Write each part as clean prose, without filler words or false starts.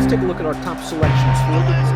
let's take a look at our top selections for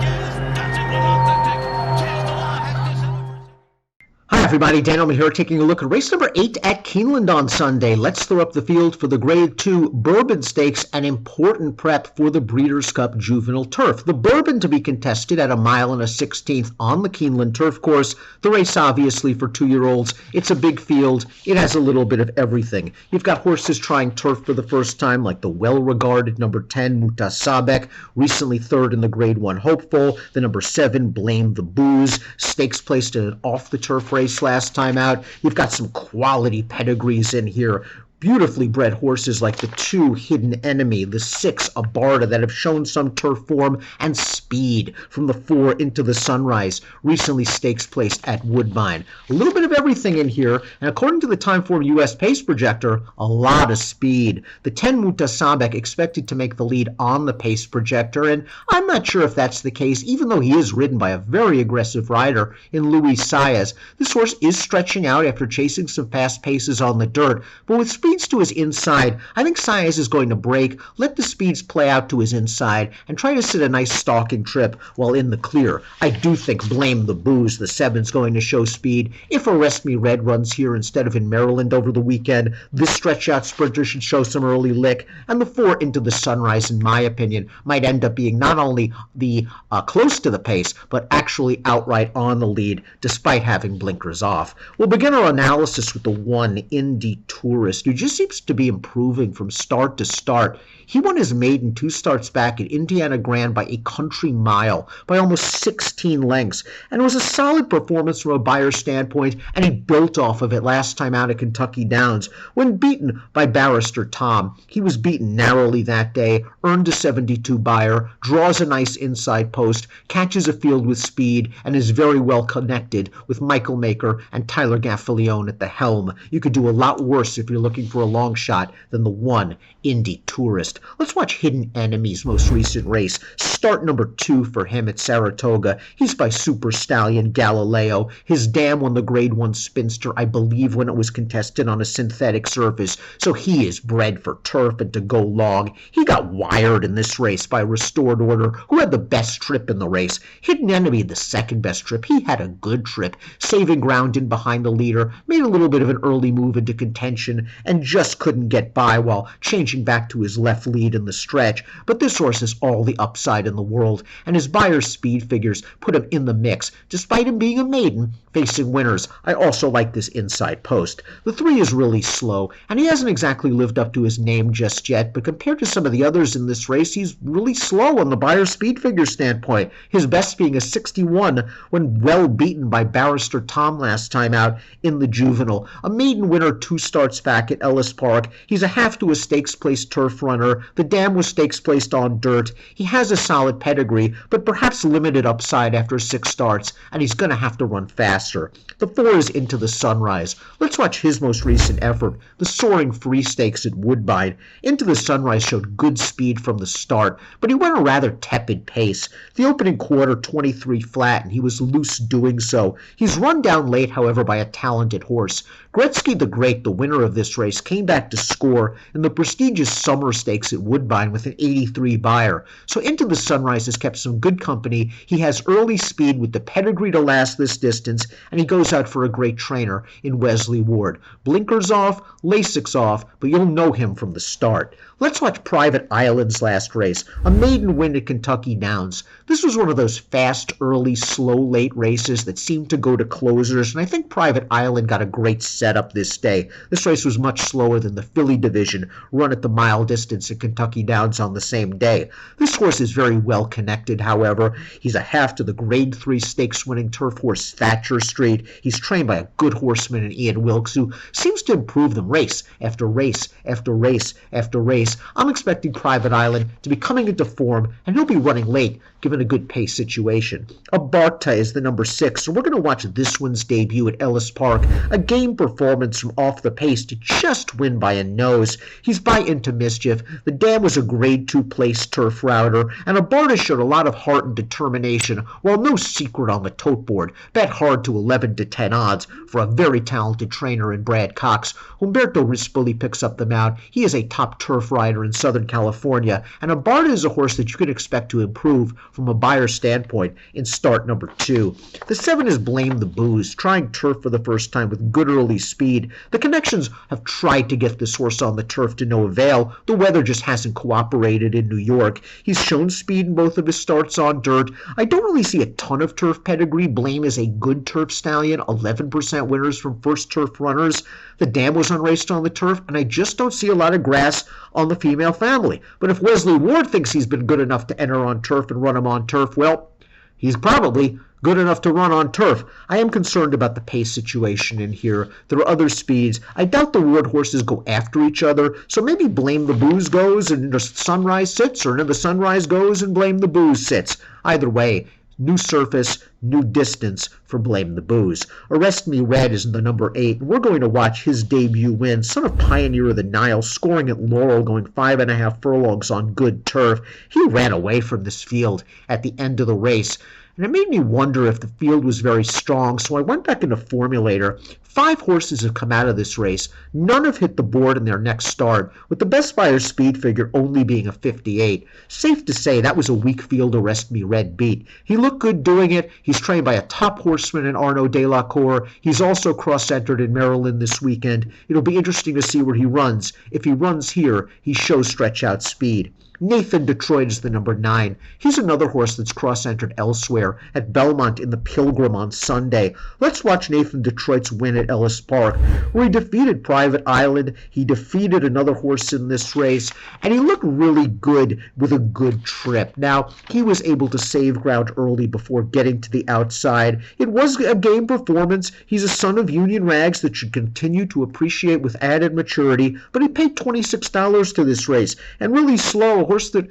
Hi everybody, Dan Illman here, taking a look at race number 8 at Keeneland on Sunday. Let's throw up the field for the Grade 2 Bourbon Stakes, an important prep for the Breeders' Cup Juvenile Turf. The Bourbon to be contested at 1 1/16 on the Keeneland Turf Course. The race obviously for 2-year-olds. It's a big field. It has a little bit of everything. You've got horses trying turf for the first time, like the well-regarded number 10 Muta Sabek, recently third in the Grade 1 Hopeful. The number 7 Blame the Booze, stakes placed in an off-the-turf race last time out. You've got some quality pedigrees in here. Beautifully bred horses like the 2 Hidden Enemy, the 6 Abarta, that have shown some turf form and speed, from the 4 Into the Sunrise, recently stakes placed at Woodbine. A little bit of everything in here, and according to the Timeform US Pace Projector, a lot of speed. The 10 Muta Sabek expected to make the lead on the Pace Projector, and I'm not sure if that's the case, even though he is ridden by a very aggressive rider in Luis Saez. This horse is stretching out after chasing some fast paces on the dirt, but with speeds to his inside, I think Saez is going to break, let the speeds play out to his inside, and try to sit a nice stalking trip while in the clear. I do think Blame the Booze, the 7's going to show speed. If Arrest Me Red runs here instead of in Maryland over the weekend, this stretch-out sprinter should show some early lick, and the 4 Into the Sunrise, in my opinion, might end up being not only the close to the pace, but actually outright on the lead, despite having blinkers off. We'll begin our analysis with the 1 Indy Tourist, who just seems to be improving from start to start. He won his maiden 2 starts back at Indiana Grand by a country mile, by almost 16 lengths, and it was a solid performance from a Buyer's standpoint, and he built off of it last time out at Kentucky Downs when beaten by Barrister Tom. He was beaten narrowly that day, earned a 72 Buyer, draws a nice inside post, catches a field with speed, and is very well connected with Michael Maker and Tyler Gaffalione at the helm. You could do a lot worse if you're looking for a long shot than the 1 Indy Tourist. Let's watch Hidden Enemy's most recent race. Start number 2 for him at Saratoga. He's by Super Stallion Galileo. His dam won the Grade 1 Spinster, I believe, when it was contested on a synthetic surface, so he is bred for turf and to go long. He got wired in this race by Restored Order, who had the best trip in the race. Hidden Enemy, the second best trip. He had a good trip, saving ground in behind the leader, made a little bit of an early move into contention, and just couldn't get by while changing back to his left lead in the stretch. But this horse has all the upside in the world, and his Buyer's speed figures put him in the mix, despite him being a maiden facing winners. I also like this inside post. The 3 is really slow, and he hasn't exactly lived up to his name just yet, but compared to some of the others in this race, he's really slow on the Buyer's speed figure standpoint, his best being a 61 when well beaten by Barrister Tom last time out in the Juvenile. A maiden winner 2 starts back at Ellis Park. He's a half to a stakes placed turf runner. The dam was stakes placed on dirt. He has a solid pedigree, but perhaps limited upside after 6 starts, and he's going to have to run faster. The 4 is Into the Sunrise. Let's watch his most recent effort, the Soaring Free Stakes at Woodbine. Into the Sunrise showed good speed from the start, but he went a rather tepid pace. The opening quarter 23 flat, and he was loose doing so. He's run down late, however, by a talented horse. Gretzky the Great, the winner of this race, came back to score in the prestigious Summer Stakes at Woodbine with an 83 Buyer. So Into the Sunrise has kept some good company. He has early speed with the pedigree to last this distance, and he goes out for a great trainer in Wesley Ward. Blinkers off, Lasix off, but you'll know him from the start. Let's watch Private Island's last race, a maiden win at Kentucky Downs. This was one of those fast, early, slow, late races that seemed to go to closers, and I think Private Island got a great setup this day. This race was much slower than the Philly division, run at the mile distance at Kentucky Downs on the same day. This horse is very well connected, however. He's a half to the Grade 3 stakes-winning turf horse Thatcher Street. He's trained by a good horseman in Ian Wilkes, who seems to improve them race after race after race after race. I'm expecting Private Island to be coming into form, and he'll be running late, given a good pace situation. Abarta is the number 6, so we're going to watch this one's debut at Ellis Park, a game performance from off the pace to just win by a nose. He's by Into Mischief. The dam was a Grade 2 place turf router, and Abarta showed a lot of heart and determination, while no secret on the tote board. Bet hard to 11 to 10 odds for a very talented trainer in Brad Cox. Humberto Rispoli picks up the mount. He is a top turf rider in Southern California, and Abarta is a horse that you can expect to improve from a buyer standpoint in start number 2. The 7 is Blame the Booze, trying turf for the first time with good early speed. The connections have tried to get this horse on the turf to no avail. The weather just hasn't cooperated in New York. He's shown speed in both of his starts on dirt. I don't really see a ton of turf pedigree. Blame is a good turf stallion, 11% winners from first turf runners. The dam was unraced on the turf, and I just don't see a lot of grass on the female family. But if Wesley Ward thinks he's been good enough to enter on turf and run him on turf, well, he's probably good enough to run on turf. I am concerned about the pace situation in here. There are other speeds. I doubt the Ward horses go after each other, so maybe Blame the Booze goes and the Sunrise sits, or the Sunrise goes and Blame the Booze sits. Either way, new surface, new distance for Blame the Booze. Arrest Me Red is the number 8, and we're going to watch his debut win. Son of Pioneer of the Nile, scoring at Laurel, going 5.5 furlongs on good turf. He ran away from this field at the end of the race, and it made me wonder if the field was very strong, so I went back into Formulator. 5 horses have come out of this race. None have hit the board in their next start, with the best buyer speed figure only being a 58. Safe to say that was a weak field Arrest Me Red beat. He looked good doing it. He's trained by a top horseman in Arnaud Delacour. He's also cross-entered in Maryland this weekend. It'll be interesting to see where he runs. If he runs here, he shows stretch-out speed. Nathan Detroit is the number 9. He's another horse that's cross-entered elsewhere at Belmont in the Pilgrim on Sunday. Let's watch Nathan Detroit's win at Ellis Park, where he defeated Private Island. He defeated another horse in this race, and he looked really good with a good trip. Now, he was able to save ground early before getting to the outside. It was a game performance. He's a son of Union Rags that should continue to appreciate with added maturity, but he paid $26 to this race, and really slow. A horse that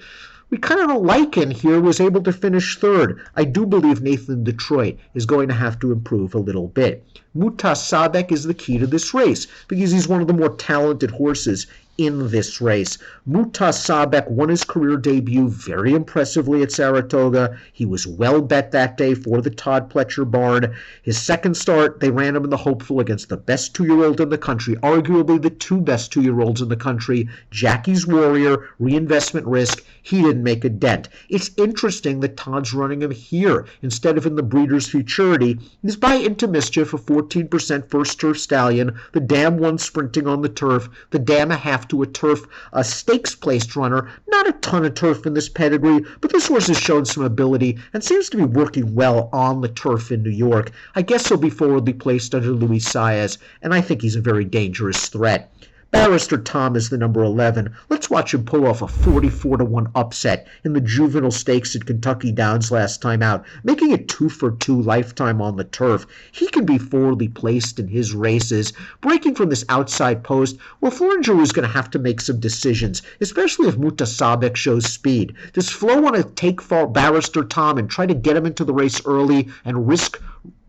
we kind of don't like in here was able to finish 3rd. I do believe Nathan Detroit is going to have to improve a little bit. Muta Sabek is the key to this race because he's one of the more talented horses in this race. Muta Sabek won his career debut very impressively at Saratoga. He was well bet that day for the Todd Pletcher barn. His second start, they ran him in the hopeful against the best 2-year-old in the country, arguably the 2 best 2-year-olds in the country, Jackie's Warrior, Reinvestment Risk. He didn't make a dent. It's interesting that Todd's running him here instead of in the Breeders' Futurity. He's by Into Mischief, a 14% first turf stallion. The dam won sprinting on the turf. The dam a half to a turf, a stakes-placed runner. Not a ton of turf in this pedigree, but this horse has shown some ability and seems to be working well on the turf in New York. I guess he'll be forwardly placed under Luis Saez, and I think he's a very dangerous threat. Barrister Tom is the number 11. Let's watch him pull off a 44-1 upset in the Juvenile Stakes at Kentucky Downs last time out, making it 2-for-2 lifetime on the turf. He can be forwardly placed in his races. Breaking from this outside post, well, Floringer is going to have to make some decisions, especially if Muta Sabek shows speed. Does Flo want to take Barrister Tom and try to get him into the race early and risk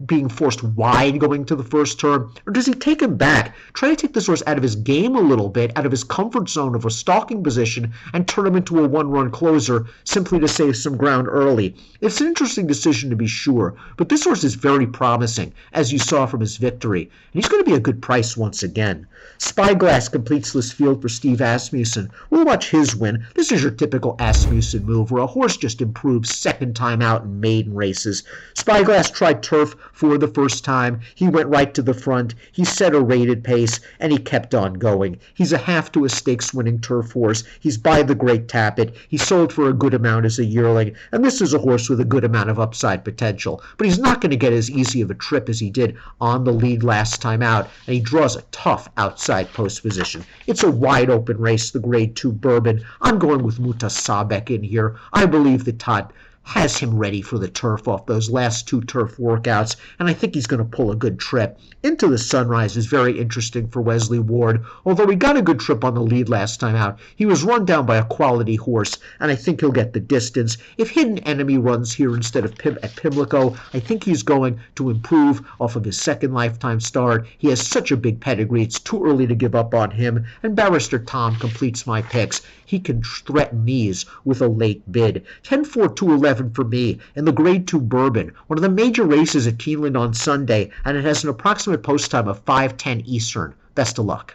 being forced wide going to the first turn? Or does he take him back, try to take this horse out of his game a little bit, out of his comfort zone of a stalking position, and turn him into a one-run closer simply to save some ground early? It's an interesting decision to be sure, but this horse is very promising, as you saw from his victory, and he's going to be a good price once again. Spyglass completes this field for Steve Asmussen. We'll watch his win. This is your typical Asmussen move, where a horse just improves second time out in maiden races. Spyglass tried turf for the first time. He went right to the front. He set a rated pace, and he kept on going. He's a half to a stakes-winning turf horse. He's by the Great Tappet. He sold for a good amount as a yearling, and this is a horse with a good amount of upside potential. But he's not going to get as easy of a trip as he did on the lead last time out, and he draws a tough outside post position. It's a wide-open race, the Grade 2 Bourbon. I'm going with Muta Sabek in here. I believe that Todd has him ready for the turf off those last 2 turf workouts, and I think he's going to pull a good trip. Into the Sunrise is very interesting for Wesley Ward. Although he got a good trip on the lead last time out, he was run down by a quality horse, and I think he'll get the distance. If Hidden Enemy runs here instead of at Pimlico, I think he's going to improve off of his second lifetime start. He has such a big pedigree, it's too early to give up on him, and Barrister Tom completes my picks. He can threaten these with a late bid. 10-4-2-11 for me in the Grade 2 Bourbon, one of the major races at Keeneland on Sunday, and it has an approximate post time of 5:10 Eastern. Best of luck.